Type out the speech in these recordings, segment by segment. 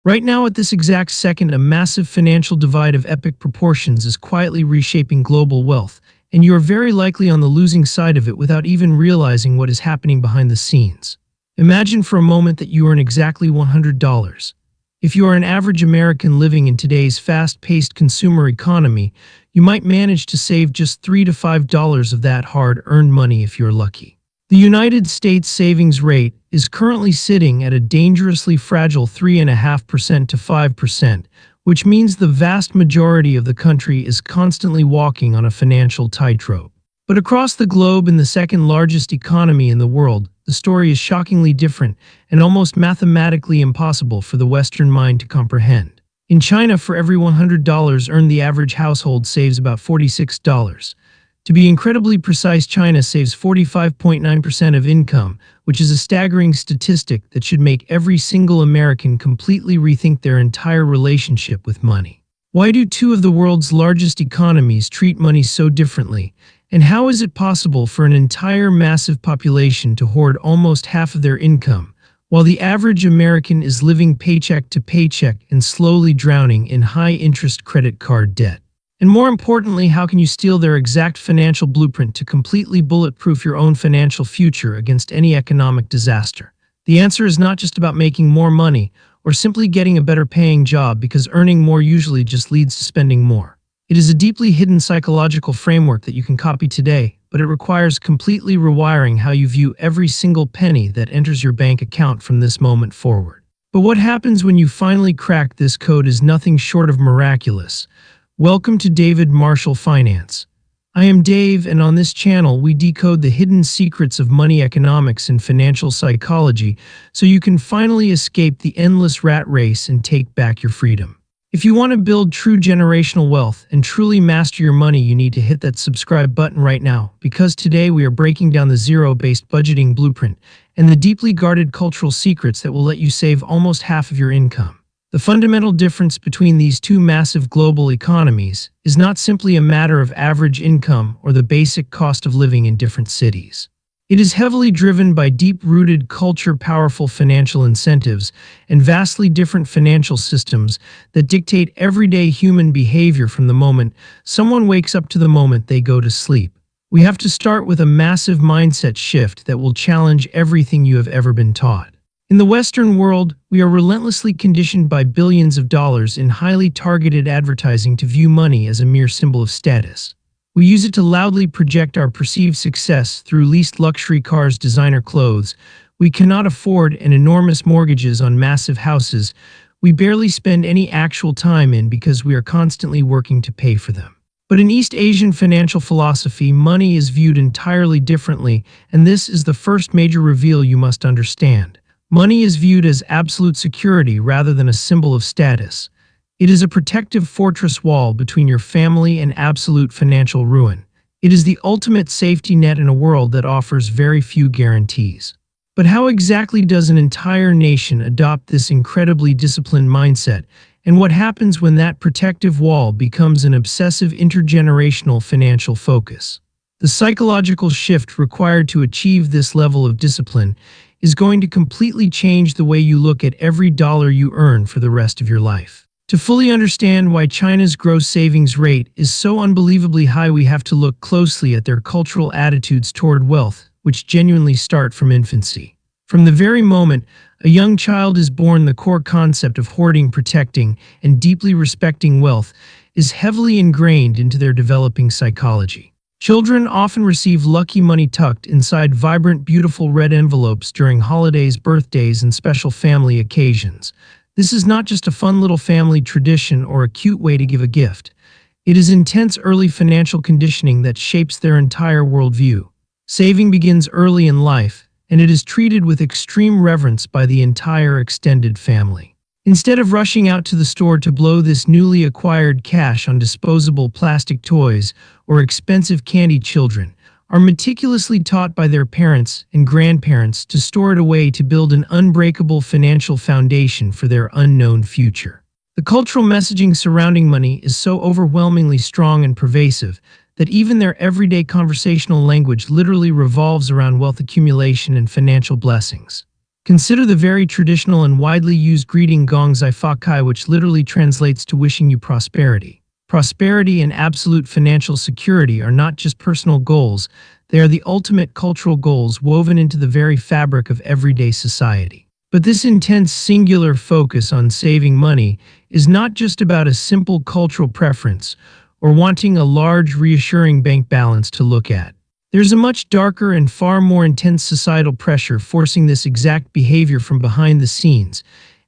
Right now, at this exact second, a massive financial divide of epic proportions is quietly reshaping global wealth, and you are very likely on the losing side of it without even realizing what is happening behind the scenes. Imagine for a moment that you earn exactly $100. If you are an average American living in today's fast-paced consumer economy, you might manage to save just $3 to $5 of that hard-earned money if you're lucky. The United States savings rate is currently sitting at a dangerously fragile 3.5% to 5%, which means the vast majority of the country is constantly walking on a financial tightrope. But across the globe, in the second largest economy in the world, the story is shockingly different and almost mathematically impossible for the Western mind to comprehend. In China, for every $100 earned, the average household saves about $46. To be incredibly precise, China saves 45.9% of income, which is a staggering statistic that should make every single American completely rethink their entire relationship with money. Why do two of the world's largest economies treat money so differently? And how is it possible for an entire massive population to hoard almost half of their income, while the average American is living paycheck to paycheck and slowly drowning in high-interest credit card debt? And more importantly, how can you steal their exact financial blueprint to completely bulletproof your own financial future against any economic disaster? The answer is not just about making more money or simply getting a better paying job, because earning more usually just leads to spending more. It is a deeply hidden psychological framework that you can copy today, but it requires completely rewiring how you view every single penny that enters your bank account from this moment forward. But what happens when you finally crack this code is nothing short of miraculous. Welcome to David Marshall Finance. I am Dave, and on this channel we decode the hidden secrets of money economics and financial psychology so you can finally escape the endless rat race and take back your freedom. If you want to build true generational wealth and truly master your money, you need to hit that subscribe button right now, because today we are breaking down the zero-based budgeting blueprint and the deeply guarded cultural secrets that will let you save almost half of your income. The fundamental difference between these two massive global economies is not simply a matter of average income or the basic cost of living in different cities. It is heavily driven by deep-rooted culture, powerful financial incentives, and vastly different financial systems that dictate everyday human behavior from the moment someone wakes up to the moment they go to sleep. We have to start with a massive mindset shift that will challenge everything you have ever been taught. In the Western world, we are relentlessly conditioned by billions of dollars in highly targeted advertising to view money as a mere symbol of status. We use it to loudly project our perceived success through leased luxury cars, designer clothes we cannot afford, and enormous mortgages on massive houses we barely spend any actual time in because we are constantly working to pay for them. But in East Asian financial philosophy, money is viewed entirely differently, and this is the first major reveal you must understand. Money is viewed as absolute security rather than a symbol of status. It is a protective fortress wall between your family and absolute financial ruin. It is the ultimate safety net in a world that offers very few guarantees. But how exactly does an entire nation adopt this incredibly disciplined mindset, and what happens when that protective wall becomes an obsessive intergenerational financial focus? The psychological shift required to achieve this level of discipline is going to completely change the way you look at every dollar you earn for the rest of your life. To fully understand why China's gross savings rate is so unbelievably high, we have to look closely at their cultural attitudes toward wealth, which genuinely start from infancy. From the very moment a young child is born, the core concept of hoarding, protecting, and deeply respecting wealth is heavily ingrained into their developing psychology. Children often receive lucky money tucked inside vibrant, beautiful red envelopes during holidays, birthdays, and special family occasions. This is not just a fun little family tradition or a cute way to give a gift. It is intense early financial conditioning that shapes their entire worldview. Saving begins early in life, and it is treated with extreme reverence by the entire extended family. Instead of rushing out to the store to blow this newly acquired cash on disposable plastic toys or expensive candy, children are meticulously taught by their parents and grandparents to store it away to build an unbreakable financial foundation for their unknown future. The cultural messaging surrounding money is so overwhelmingly strong and pervasive that even their everyday conversational language literally revolves around wealth accumulation and financial blessings. Consider the very traditional and widely used greeting gong zai fa kai, which literally translates to wishing you prosperity. Prosperity and absolute financial security are not just personal goals, they are the ultimate cultural goals woven into the very fabric of everyday society. But this intense singular focus on saving money is not just about a simple cultural preference or wanting a large, reassuring bank balance to look at. There's a much darker and far more intense societal pressure forcing this exact behavior from behind the scenes,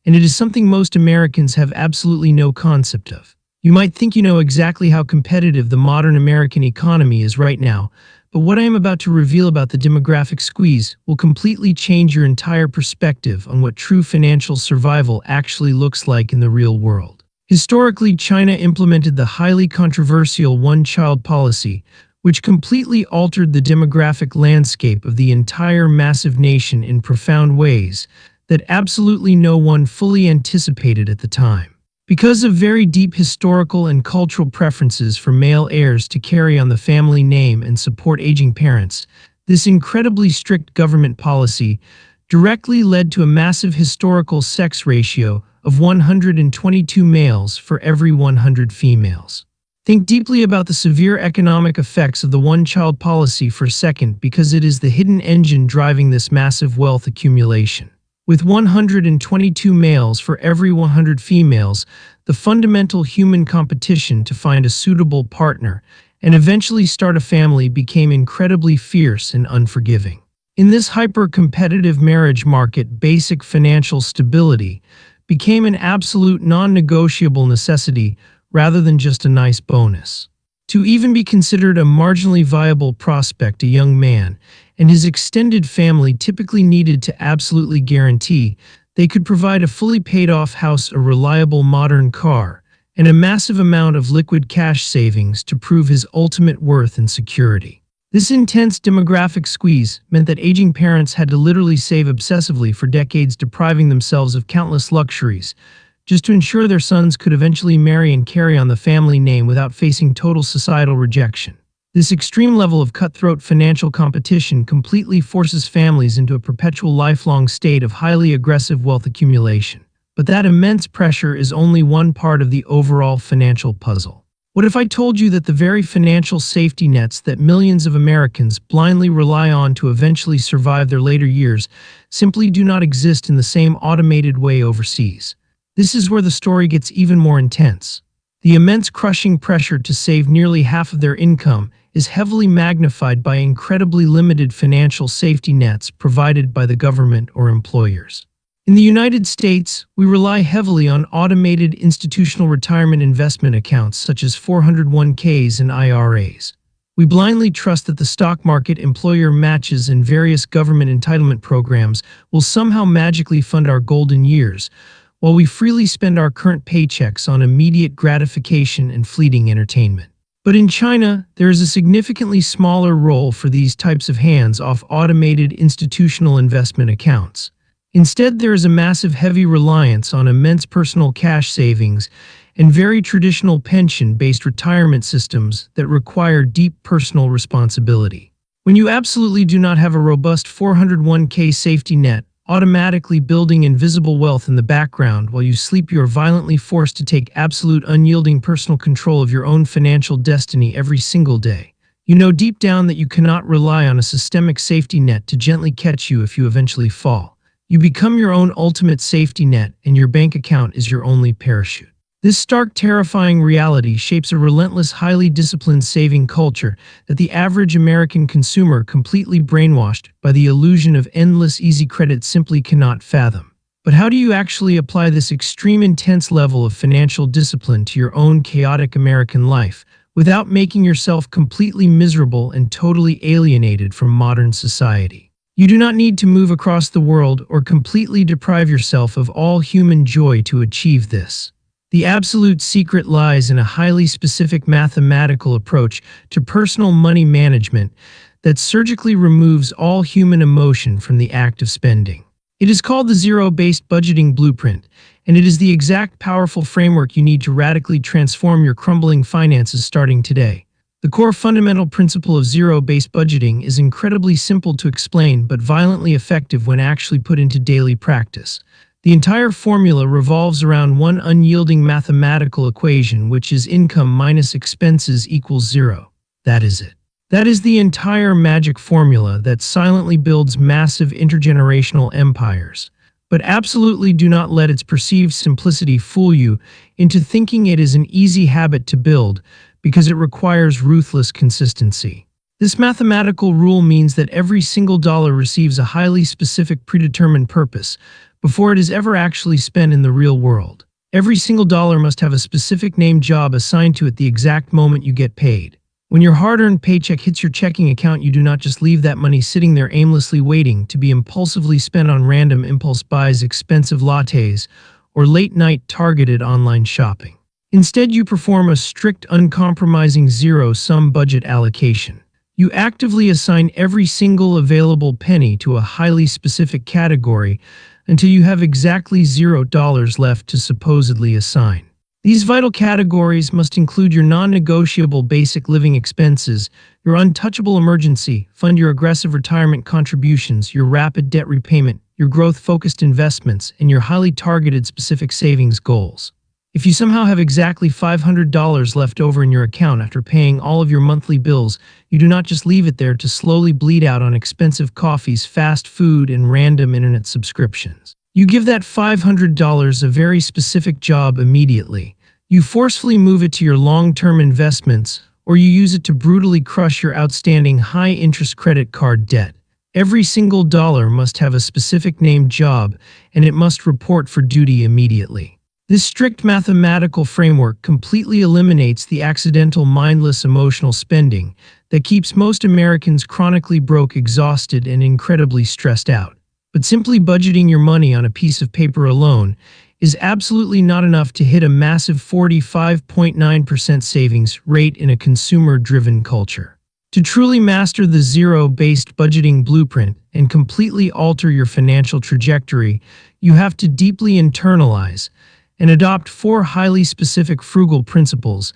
and it is something most Americans have absolutely no concept of. You might think you know exactly how competitive the modern American economy is right now, but what I am about to reveal about the demographic squeeze will completely change your entire perspective on what true financial survival actually looks like in the real world. Historically, China implemented the highly controversial one-child policy, which completely altered the demographic landscape of the entire massive nation in profound ways that absolutely no one fully anticipated at the time. Because of very deep historical and cultural preferences for male heirs to carry on the family name and support aging parents, this incredibly strict government policy directly led to a massive historical sex ratio of 122 males for every 100 females. Think deeply about the severe economic effects of the one-child policy for a second, because it is the hidden engine driving this massive wealth accumulation. With 122 males for every 100 females, the fundamental human competition to find a suitable partner and eventually start a family became incredibly fierce and unforgiving. In this hyper-competitive marriage market, basic financial stability became an absolute non-negotiable necessity rather than just a nice bonus. To even be considered a marginally viable prospect, a young man and his extended family typically needed to absolutely guarantee they could provide a fully paid-off house, a reliable modern car, and a massive amount of liquid cash savings to prove his ultimate worth and security. This intense demographic squeeze meant that aging parents had to literally save obsessively for decades, depriving themselves of countless luxuries, just to ensure their sons could eventually marry and carry on the family name without facing total societal rejection. This extreme level of cutthroat financial competition completely forces families into a perpetual lifelong state of highly aggressive wealth accumulation. But that immense pressure is only one part of the overall financial puzzle. What if I told you that the very financial safety nets that millions of Americans blindly rely on to eventually survive their later years simply do not exist in the same automated way overseas? This is where the story gets even more intense. The immense crushing pressure to save nearly half of their income is heavily magnified by incredibly limited financial safety nets provided by the government or employers. In the United States, we rely heavily on automated institutional retirement investment accounts such as 401ks and IRAs. We blindly trust that the stock market, employer matches, and various government entitlement programs will somehow magically fund our golden years, while we freely spend our current paychecks on immediate gratification and fleeting entertainment. But in China, there is a significantly smaller role for these types of hands-off automated institutional investment accounts. Instead, there is a massive heavy reliance on immense personal cash savings and very traditional pension-based retirement systems that require deep personal responsibility. When you absolutely do not have a robust 401k safety net, automatically building invisible wealth in the background while you sleep, you are violently forced to take absolute unyielding personal control of your own financial destiny every single day. You know deep down that you cannot rely on a systemic safety net to gently catch you if you eventually fall. You become your own ultimate safety net, and your bank account is your only parachute. This stark, terrifying reality shapes a relentless, highly disciplined saving culture that the average American consumer, completely brainwashed by the illusion of endless easy credit, simply cannot fathom. But how do you actually apply this extreme, intense level of financial discipline to your own chaotic American life without making yourself completely miserable and totally alienated from modern society? You do not need to move across the world or completely deprive yourself of all human joy to achieve this. The absolute secret lies in a highly specific mathematical approach to personal money management that surgically removes all human emotion from the act of spending. It is called the zero-based budgeting blueprint, and it is the exact powerful framework you need to radically transform your crumbling finances starting today. The core fundamental principle of zero-based budgeting is incredibly simple to explain but violently effective when actually put into daily practice. The entire formula revolves around one unyielding mathematical equation, which is income minus expenses equals zero. That is it. That is the entire magic formula that silently builds massive intergenerational empires. But absolutely do not let its perceived simplicity fool you into thinking it is an easy habit to build, because it requires ruthless consistency. This mathematical rule means that every single dollar receives a highly specific predetermined purpose before it is ever actually spent in the real world. Every single dollar must have a specific named job assigned to it the exact moment you get paid. When your hard-earned paycheck hits your checking account, you do not just leave that money sitting there aimlessly waiting to be impulsively spent on random impulse buys, expensive lattes, or late-night targeted online shopping. Instead, you perform a strict, uncompromising zero-sum budget allocation. You actively assign every single available penny to a highly specific category until you have exactly $0 left to supposedly assign. These vital categories must include your non-negotiable basic living expenses, your untouchable emergency fund, your aggressive retirement contributions, your rapid debt repayment, your growth-focused investments, and your highly targeted specific savings goals. If you somehow have exactly $500 left over in your account after paying all of your monthly bills, you do not just leave it there to slowly bleed out on expensive coffees, fast food, and random internet subscriptions. You give that $500 a very specific job immediately. You forcefully move it to your long-term investments, or you use it to brutally crush your outstanding high-interest credit card debt. Every single dollar must have a specific named job, and it must report for duty immediately. This strict mathematical framework completely eliminates the accidental, mindless emotional spending that keeps most Americans chronically broke, exhausted, and incredibly stressed out. But simply budgeting your money on a piece of paper alone is absolutely not enough to hit a massive 45.9% savings rate in a consumer-driven culture. To truly master the zero-based budgeting blueprint and completely alter your financial trajectory, you have to deeply internalize and adopt 4 highly specific frugal principles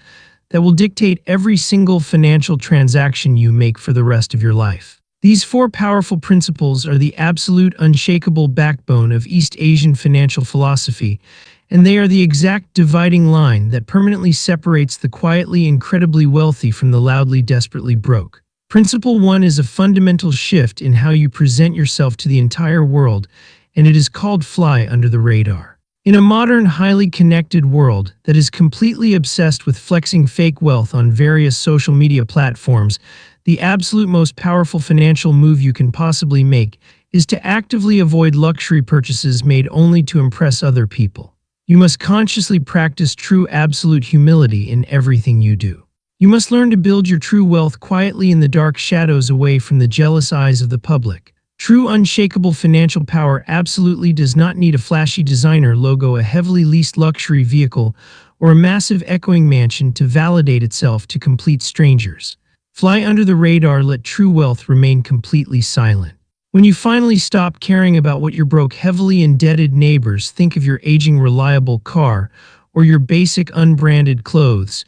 that will dictate every single financial transaction you make for the rest of your life. These 4 powerful principles are the absolute unshakable backbone of East Asian financial philosophy, and they are the exact dividing line that permanently separates the quietly incredibly wealthy from the loudly desperately broke. Principle 1 is a fundamental shift in how you present yourself to the entire world, and it is called fly under the radar. In a modern, highly connected world that is completely obsessed with flexing fake wealth on various social media platforms, the absolute most powerful financial move you can possibly make is to actively avoid luxury purchases made only to impress other people. You must consciously practice true absolute humility in everything you do. You must learn to build your true wealth quietly in the dark shadows, away from the jealous eyes of the public. True unshakable financial power absolutely does not need a flashy designer logo, a heavily leased luxury vehicle, or a massive echoing mansion to validate itself to complete strangers. Fly under the radar, let true wealth remain completely silent. When you finally stop caring about what your broke, heavily indebted neighbors think of your aging reliable car or your basic unbranded clothes,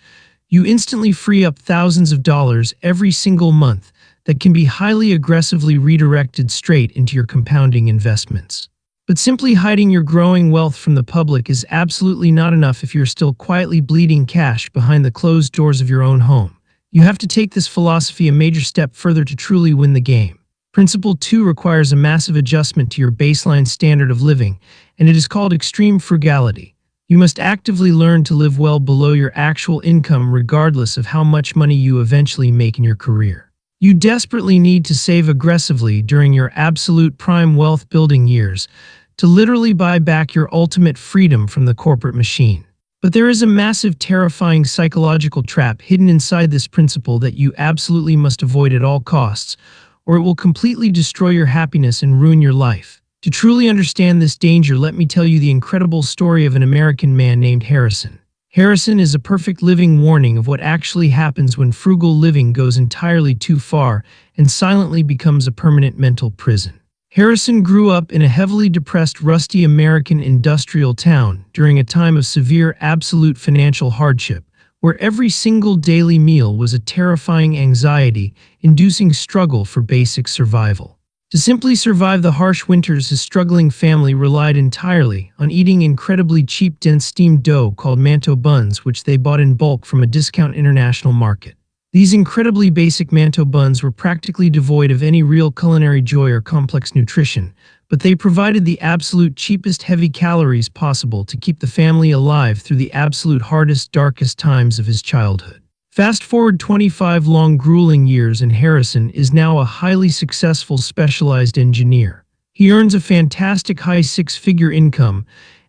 you instantly free up thousands of dollars every single month that can be highly aggressively redirected straight into your compounding investments. But simply hiding your growing wealth from the public is absolutely not enough if you're still quietly bleeding cash behind the closed doors of your own home. You have to take this philosophy a major step further to truly win the game. Principle 2 requires a massive adjustment to your baseline standard of living, and it is called extreme frugality. You must actively learn to live well below your actual income, regardless of how much money you eventually make in your career. You desperately need to save aggressively during your absolute prime wealth building years to literally buy back your ultimate freedom from the corporate machine. But there is a massive, terrifying psychological trap hidden inside this principle that you absolutely must avoid at all costs, or it will completely destroy your happiness and ruin your life. To truly understand this danger, let me tell you the incredible story of an American man named Harrison. Harrison is a perfect living warning of what actually happens when frugal living goes entirely too far and silently becomes a permanent mental prison. Harrison grew up in a heavily depressed, rusty American industrial town during a time of severe absolute financial hardship, where every single daily meal was a terrifying anxiety-inducing struggle for basic survival. To simply survive the harsh winters, his struggling family relied entirely on eating incredibly cheap, dense steamed dough called manto buns, which they bought in bulk from a discount international market. These incredibly basic manto buns were practically devoid of any real culinary joy or complex nutrition, but they provided the absolute cheapest heavy calories possible to keep the family alive through the absolute hardest, darkest times of his childhood. Fast forward 25 long, grueling years, and Harrison is now a highly successful specialized engineer. He earns a fantastic high six-figure income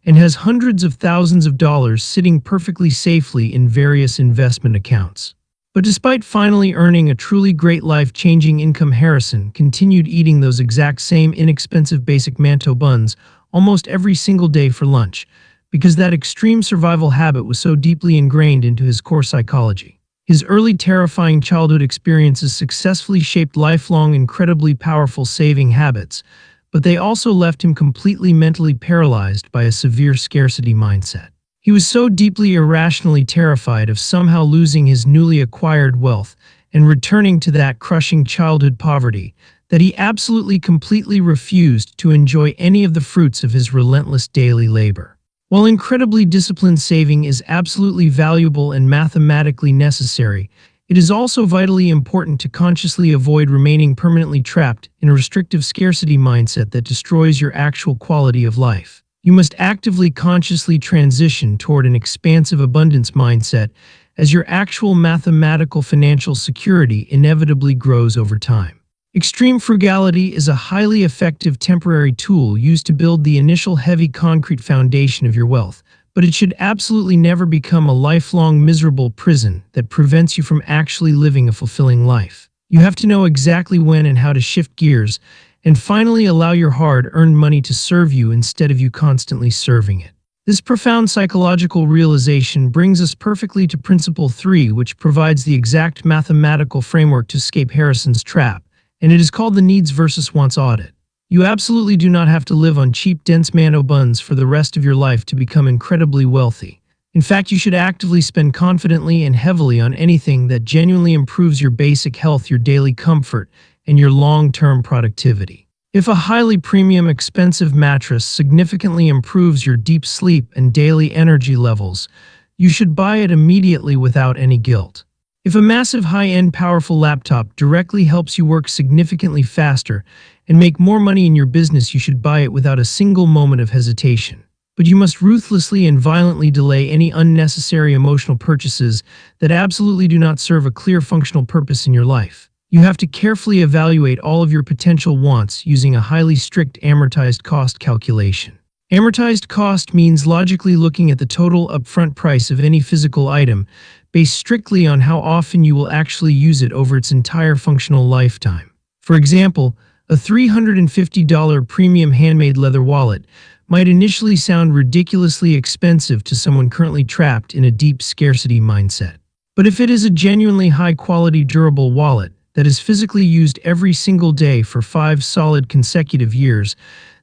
and has hundreds of thousands of dollars sitting perfectly safely in various investment accounts. But despite finally earning a truly great life-changing income, Harrison continued eating those exact same inexpensive basic manto buns almost every single day for lunch, because that extreme survival habit was so deeply ingrained into his core psychology. His early terrifying childhood experiences successfully shaped lifelong, incredibly powerful saving habits, but they also left him completely mentally paralyzed by a severe scarcity mindset. He was so deeply irrationally terrified of somehow losing his newly acquired wealth and returning to that crushing childhood poverty that he absolutely completely refused to enjoy any of the fruits of his relentless daily labor. While incredibly disciplined saving is absolutely valuable and mathematically necessary, it is also vitally important to consciously avoid remaining permanently trapped in a restrictive scarcity mindset that destroys your actual quality of life. You must actively, consciously transition toward an expansive abundance mindset as your actual mathematical financial security inevitably grows over time. Extreme frugality is a highly effective temporary tool used to build the initial heavy concrete foundation of your wealth, but it should absolutely never become a lifelong miserable prison that prevents you from actually living a fulfilling life. You have to know exactly when and how to shift gears, and finally allow your hard-earned money to serve you instead of you constantly serving it. This profound psychological realization brings us perfectly to Principle 3, which provides the exact mathematical framework to escape Harrison's trap, and it is called the Needs versus Wants Audit. You absolutely do not have to live on cheap, dense manto buns for the rest of your life to become incredibly wealthy. In fact, you should actively spend confidently and heavily on anything that genuinely improves your basic health, your daily comfort, and your long-term productivity. If a highly premium, expensive mattress significantly improves your deep sleep and daily energy levels, you should buy it immediately without any guilt. If a massive, high-end, powerful laptop directly helps you work significantly faster and make more money in your business, you should buy it without a single moment of hesitation. But you must ruthlessly and violently delay any unnecessary emotional purchases that absolutely do not serve a clear functional purpose in your life. You have to carefully evaluate all of your potential wants using a highly strict amortized cost calculation. Amortized cost means logically looking at the total upfront price of any physical item based strictly on how often you will actually use it over its entire functional lifetime. For example, a $350 premium handmade leather wallet might initially sound ridiculously expensive to someone currently trapped in a deep scarcity mindset. But if it is a genuinely high-quality, durable wallet that is physically used every single day for 5 solid consecutive years,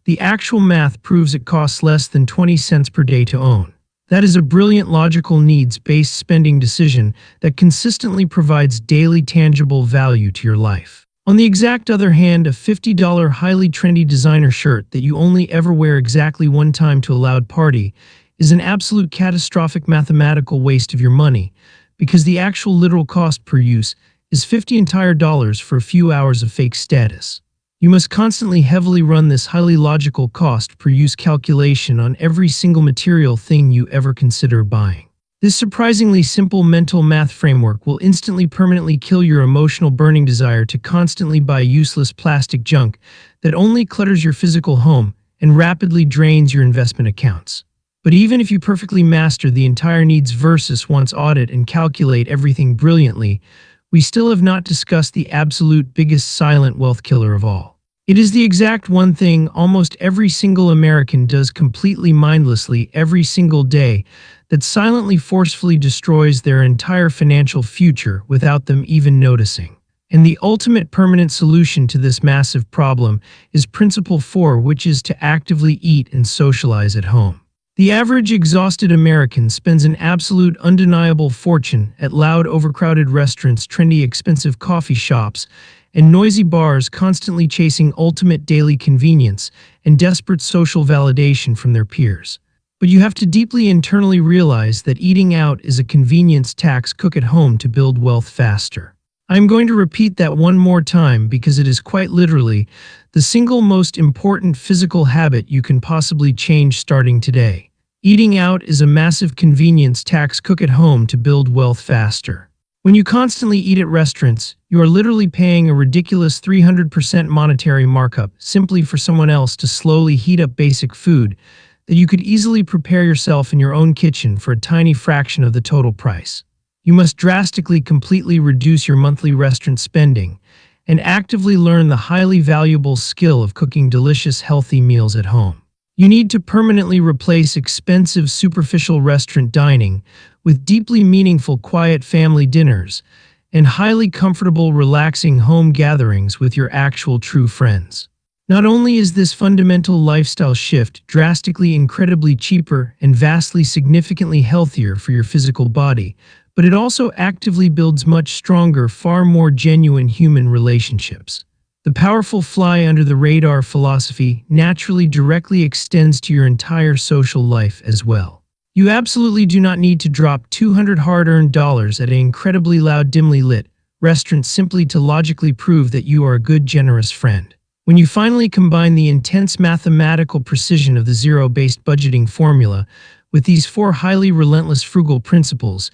the actual math proves it costs less than 20 cents per day to own. That is a brilliant, logical, needs-based spending decision that consistently provides daily tangible value to your life. On the exact other hand, a $50 highly trendy designer shirt that you only ever wear exactly one time to a loud party is an absolute catastrophic mathematical waste of your money, because the actual literal cost per use is $50 entire dollars for a few hours of fake status. You must constantly heavily run this highly logical cost per use calculation on every single material thing you ever consider buying. This surprisingly simple mental math framework will instantly permanently kill your emotional burning desire to constantly buy useless plastic junk that only clutters your physical home and rapidly drains your investment accounts. But even if you perfectly master the entire needs versus wants audit and calculate everything brilliantly, we still have not discussed the absolute biggest silent wealth killer of all. It is the exact one thing almost every single American does completely mindlessly every single day that silently, forcefully destroys their entire financial future without them even noticing. And the ultimate permanent solution to this massive problem is Principle 4, which is to actively eat and socialize at home. The average exhausted American spends an absolute undeniable fortune at loud, overcrowded restaurants, trendy, expensive coffee shops, and noisy bars, constantly chasing ultimate daily convenience and desperate social validation from their peers. But you have to deeply internally realize that eating out is a convenience tax. Cook at home to build wealth faster. I'm going to repeat that one more time because it is quite literally the single most important physical habit you can possibly change starting today. Eating out is a massive convenience tax. Cook at home to build wealth faster. When you constantly eat at restaurants, you are literally paying a ridiculous 300% monetary markup simply for someone else to slowly heat up basic food that you could easily prepare yourself in your own kitchen for a tiny fraction of the total price. You must drastically, completely reduce your monthly restaurant spending and actively learn the highly valuable skill of cooking delicious, healthy meals at home. You need to permanently replace expensive, superficial restaurant dining with deeply meaningful, quiet family dinners and highly comfortable, relaxing home gatherings with your actual true friends. Not only is this fundamental lifestyle shift drastically, incredibly cheaper and vastly, significantly healthier for your physical body, but it also actively builds much stronger, far more genuine human relationships. The powerful fly under the radar philosophy naturally directly extends to your entire social life as well. You absolutely do not need to drop $200 hard-earned dollars at an incredibly loud, dimly lit restaurant simply to logically prove that you are a good, generous friend. When you finally combine the intense mathematical precision of the zero-based budgeting formula with these 4 highly relentless frugal principles,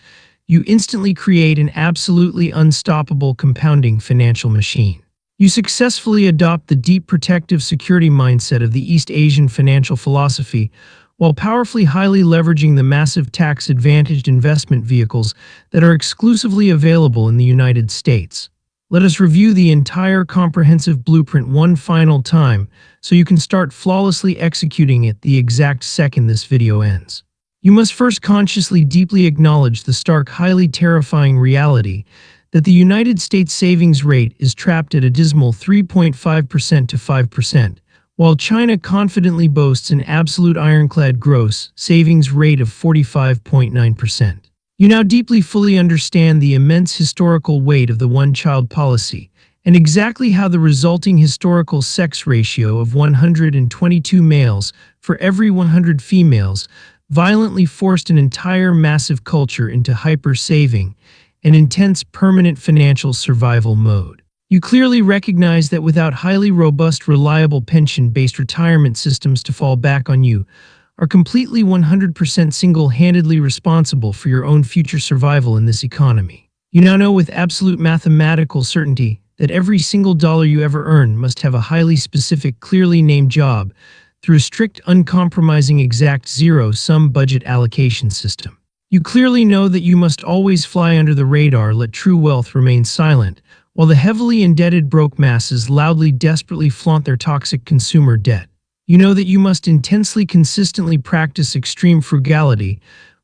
you instantly create an absolutely unstoppable compounding financial machine. You successfully adopt the deep protective security mindset of the East Asian financial philosophy while powerfully, highly leveraging the massive tax-advantaged investment vehicles that are exclusively available in the United States. Let us review the entire comprehensive blueprint one final time so you can start flawlessly executing it the exact second this video ends. You must first consciously, deeply acknowledge the stark, highly terrifying reality that the United States savings rate is trapped at a dismal 3.5% to 5%, while China confidently boasts an absolute ironclad gross savings rate of 45.9%. You now deeply fully understand the immense historical weight of the one-child policy and exactly how the resulting historical sex ratio of 122 males for every 100 females violently forced an entire massive culture into hyper-saving and intense, permanent financial survival mode. You clearly recognize that without highly robust, reliable pension-based retirement systems to fall back on, you are completely 100% single-handedly responsible for your own future survival in this economy. You now know with absolute mathematical certainty that every single dollar you ever earn must have a highly specific, clearly named job through a strict, uncompromising, exact zero-sum budget allocation system. You clearly know that you must always fly under the radar, let true wealth remain silent, while the heavily indebted broke masses loudly, desperately flaunt their toxic consumer debt. You know that you must intensely, consistently practice extreme frugality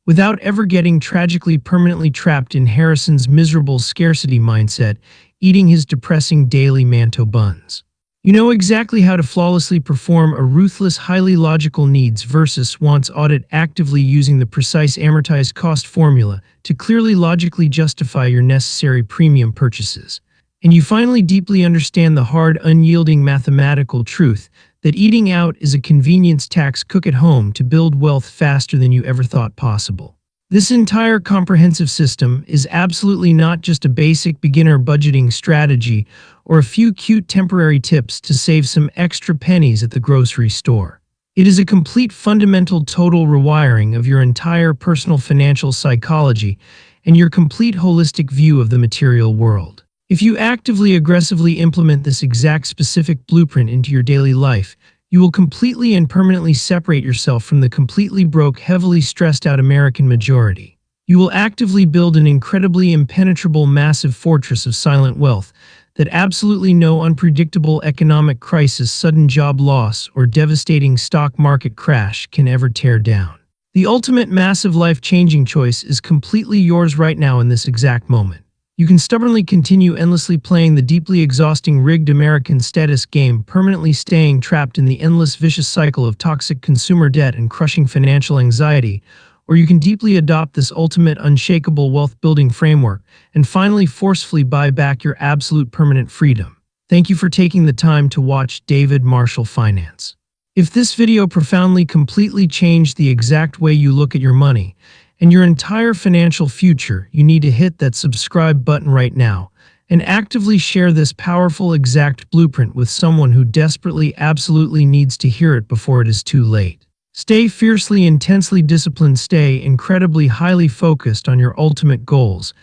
without ever getting tragically, permanently trapped in Harrison's miserable scarcity mindset, eating his depressing daily manto buns. You know exactly how to flawlessly perform a ruthless, highly logical needs versus wants audit, actively using the precise amortized cost formula to clearly, logically justify your necessary premium purchases. And you finally deeply understand the hard, unyielding mathematical truth that eating out is a convenience tax. Cook at home to build wealth faster than you ever thought possible. This entire comprehensive system is absolutely not just a basic beginner budgeting strategy or a few cute temporary tips to save some extra pennies at the grocery store. It is a complete, fundamental, total rewiring of your entire personal financial psychology and your complete holistic view of the material world. If you actively, aggressively implement this exact specific blueprint into your daily life, you will completely and permanently separate yourself from the completely broke, heavily stressed out American majority. You will actively build an incredibly impenetrable, massive fortress of silent wealth that absolutely no unpredictable economic crisis, sudden job loss, or devastating stock market crash can ever tear down. The ultimate massive life-changing choice is completely yours right now in this exact moment. You can stubbornly continue endlessly playing the deeply exhausting rigged American status game, permanently staying trapped in the endless vicious cycle of toxic consumer debt and crushing financial anxiety, or you can deeply adopt this ultimate unshakable wealth-building framework and finally forcefully buy back your absolute permanent freedom. Thank you for taking the time to watch David Marshall Finance. If this video profoundly completely changed the exact way you look at your money and your entire financial future, you need to hit that subscribe button right now and actively share this powerful exact blueprint with someone who desperately, absolutely needs to hear it before it is too late. Stay fiercely, intensely disciplined, stay incredibly highly focused on your ultimate goals,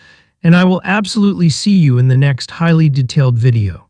and I will absolutely see you in the next highly detailed video.